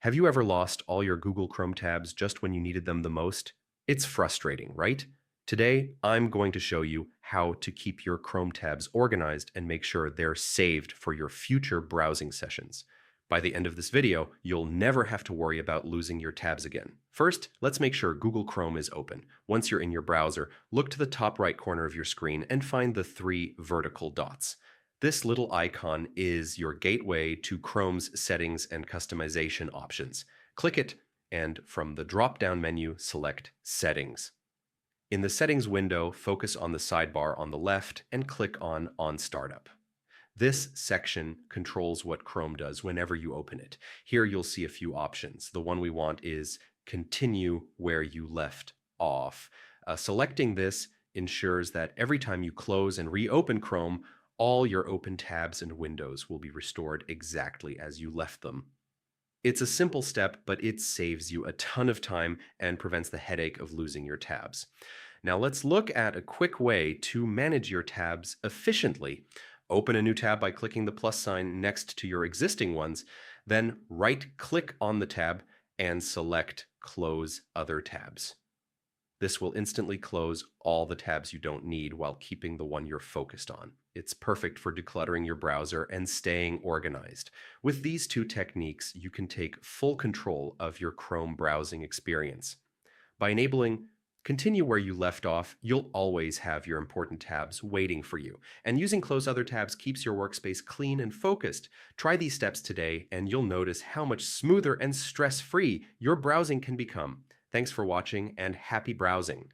Have you ever lost all your Google Chrome tabs just when you needed them the most? It's frustrating, right? Today, I'm going to show you how to keep your Chrome tabs organized and make sure they're saved for your future browsing sessions. By the end of this video, you'll never have to worry about losing your tabs again. First, let's make sure Google Chrome is open. Once you're in your browser, look to the top right corner of your screen and find the three vertical dots. This little icon is your gateway to Chrome's settings and customization options. Click it, and from the drop-down menu, select Settings. In the Settings window, focus on the sidebar on the left and click on Startup. This section controls what Chrome does whenever you open it. Here you'll see a few options. The one we want is Continue where you left off. Selecting this ensures that every time you close and reopen Chrome, all your open tabs and windows will be restored exactly as you left them. It's a simple step, but it saves you a ton of time and prevents the headache of losing your tabs. Now let's look at a quick way to manage your tabs efficiently. Open a new tab by clicking the plus sign next to your existing ones, then right-click on the tab and select Close Other Tabs. This will instantly close all the tabs you don't need while keeping the one you're focused on. It's perfect for decluttering your browser and staying organized. With these two techniques, you can take full control of your Chrome browsing experience. By enabling Continue where you left off, you'll always have your important tabs waiting for you. And using Close Other Tabs keeps your workspace clean and focused. Try these steps today, and you'll notice how much smoother and stress-free your browsing can become. Thanks for watching, and happy browsing.